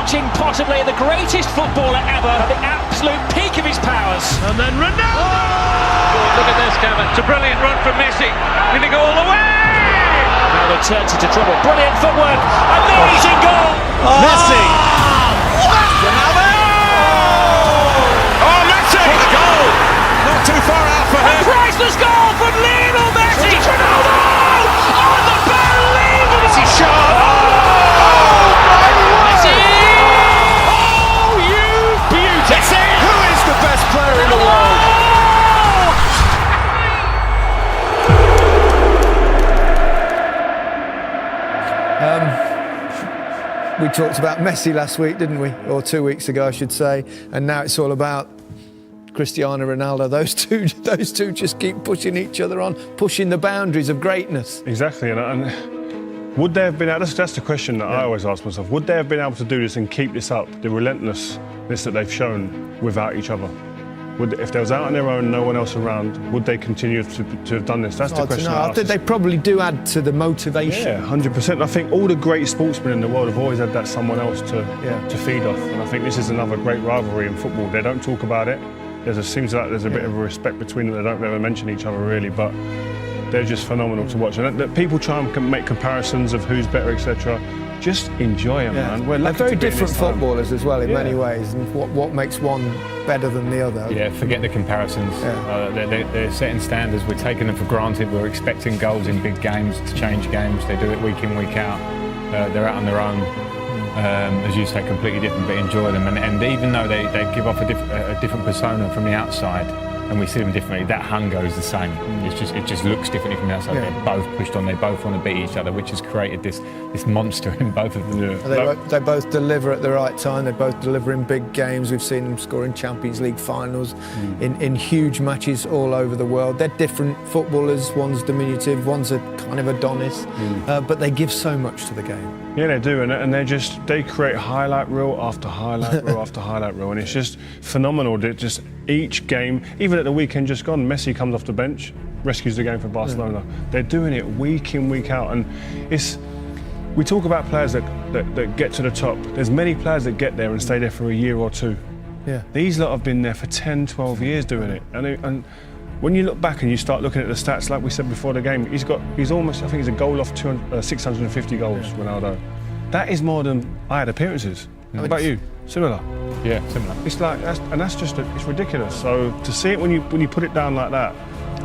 emerging possibly the greatest footballer ever, at the absolute peak of his powers. And then Ronaldo! Oh, look at this, Kevin. It's a brilliant run from Messi. Going to go all the way! Now they turns into trouble. Brilliant footwork. Amazing goal. Messi! Ronaldo! Oh, Messi! What a goal! Not too far out for him. A priceless goal from Lionel Messi. Ronaldo! Unbelievable! Messi shot! Messi! Oh, you beauty! Messi! Who is the best player in the world? We talked about Messi last week, didn't we? Or 2 weeks ago, I should say. And now it's all about Cristiano Ronaldo. Those two just keep pushing each other on, pushing the boundaries of greatness. Exactly, and would they have been able, that's the question that I always ask myself, would they have been able to do this and keep this up, the relentlessness that they've shown without each other? If they was out on their own, no one else around, would they continue to have done this? That's the question. I think they probably do add to the motivation. Yeah, 100%. I think all the great sportsmen in the world have always had that someone else to feed off, and I think this is another great rivalry in football. They don't talk about it. Seems like there's a bit of a respect between them. They don't ever mention each other really, but they're just phenomenal to watch. And that people try and make comparisons of who's better, etc. Just enjoy them, man. They're very different footballers as well in many ways, and what makes one better than the other. Yeah, forget the comparisons. They're setting standards. We're taking them for granted. We're expecting goals in big games to change games. They do it week in, week out. They're out on their own. As you say, completely different, but enjoy them. And even though they give off a different persona from the outside, and we see them differently, that hunger is the same. It just looks differently from the outside. They're both pushed on. They both want to beat each other, which has created this monster in both of them. They both deliver at the right time. They both deliver in big games. We've seen them score in Champions League finals, in huge matches all over the world. They're different footballers. One's diminutive, one's a kind of Adonis, but they give so much to the game. Yeah, they do, and they create highlight reel after highlight reel after highlight reel, and it's just phenomenal. That just each game, even at the weekend just gone, Messi comes off the bench, rescues the game for Barcelona. They're doing it week in, week out, and we talk about players that get to the top. There's many players that get there and stay there for a year or two. Yeah. These lot have been there for 10, 12 years doing it, and when you look back and you start looking at the stats, like we said before the game, he's almost, I think he's a goal off 650 goals, Ronaldo. That is more than I had appearances. How about you? Similar? Yeah, similar. It's like, it's ridiculous. So to see it when you put it down like that,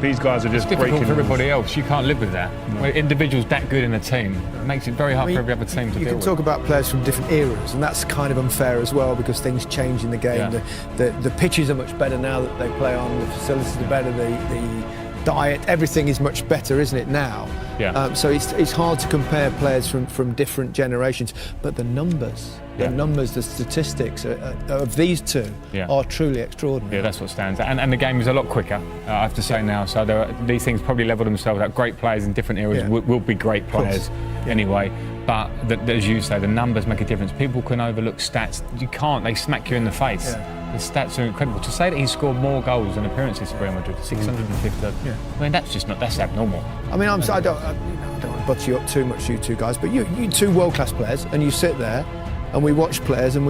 these guys are just it's breaking difficult for everybody else. You can't live with that. No. When individuals that good in a team, it makes it very hard for every other team to deal with. You can talk about players from different eras, and that's kind of unfair as well because things change in the game. Yeah. The pitches are much better now that they play on. The facilities are better. The diet, everything is much better, isn't it now? Yeah. So it's hard to compare players from different generations, but the numbers. The numbers, the statistics of these two are truly extraordinary. Yeah, that's what stands out. And the game is a lot quicker, I have to say now. So these things probably level themselves out. Great players in different eras will be great players anyway. But as you say, the numbers make a difference. People can overlook stats. You can't. They smack you in the face. The stats are incredible. To say that he scored more goals than appearances for Real Madrid, 650. I mean, that's abnormal. I mean, I don't want to butt you up too much, you two guys, but you two world-class players, and you sit there. And we watch players, and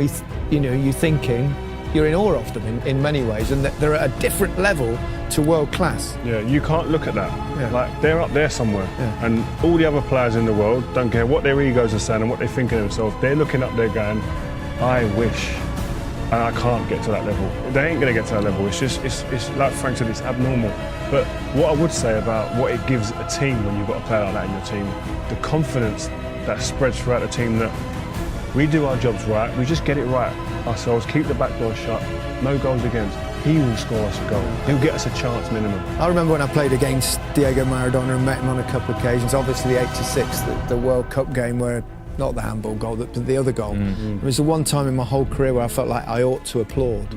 you're thinking, you're in awe of them in many ways, and that they're at a different level to world class. Yeah, you can't look at that. Yeah. Like they're up there somewhere, and all the other players in the world don't care what their egos are saying and what they think of themselves. They're looking up there, going, "I wish, and I can't get to that level." They ain't gonna get to that level. It's like Frank said, it's abnormal. But what I would say about what it gives a team when you've got a player like that in your team, the confidence that spreads throughout the team that. We do our jobs right, we just get it right ourselves, keep the back door shut, no goals against. He will score us a goal. He'll get us a chance minimum. I remember when I played against Diego Maradona and met him on a couple of occasions, obviously the 86, the World Cup game where, not the handball goal, but the other goal. It was the one time in my whole career where I felt like I ought to applaud.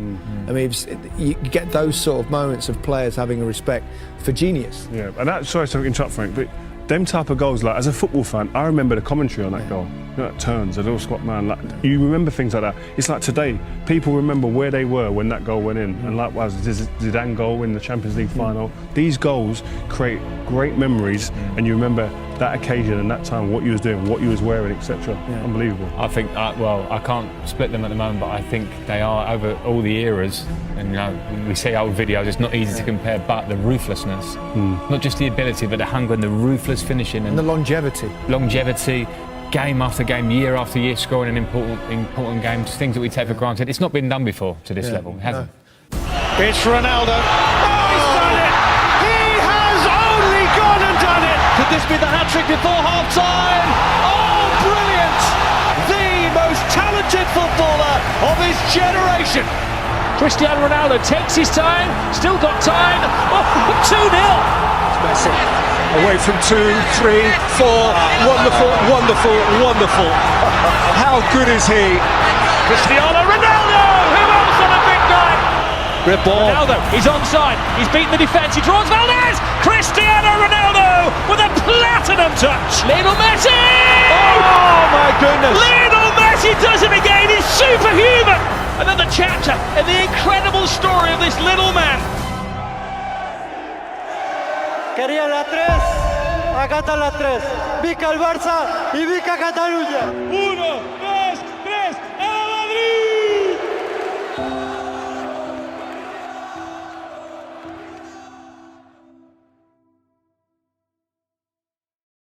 I mean, you get those sort of moments of players having a respect for genius. Yeah, and that, sorry to interrupt, Frank, but them type of goals, like as a football fan, I remember the commentary on that goal. You know, that turns, a little squat man. Like, you remember things like that. It's like today, people remember where they were when that goal went in, and likewise, the Zidane goal in the Champions League final. These goals create great memories, and you remember that occasion and that time, what you was doing, what you was wearing, etc. Unbelievable. I think, I can't split them at the moment, but I think they are over all the eras. And we see old videos, it's not easy to compare, but the ruthlessness, not just the ability, but the hunger and the ruthless finishing. And the longevity. Game after game, year after year, scoring in important games, things that we take for granted. It's not been done before to this level, it hasn't. It's Ronaldo. Oh, he's done it! He has only gone and done it! Could this be the hat-trick before half-time? Oh, brilliant! The most talented footballer of his generation. Cristiano Ronaldo takes his time, still got time. Oh, 2-0. Messi away from 2, 3, 4. Wonderful, wonderful, wonderful. How good is he? Cristiano Ronaldo! Who else on a big night? Great ball. Ronaldo, he's onside. He's beaten the defence. He draws Valdez. Cristiano Ronaldo with a platinum touch. Lionel Messi! Oh my goodness! Lionel Messi does it again. He's superhuman. Another chapter in the incredible story of this little man. Quería la 3, acá está la 3. Vica el Barça y Vica Cataluña. 1,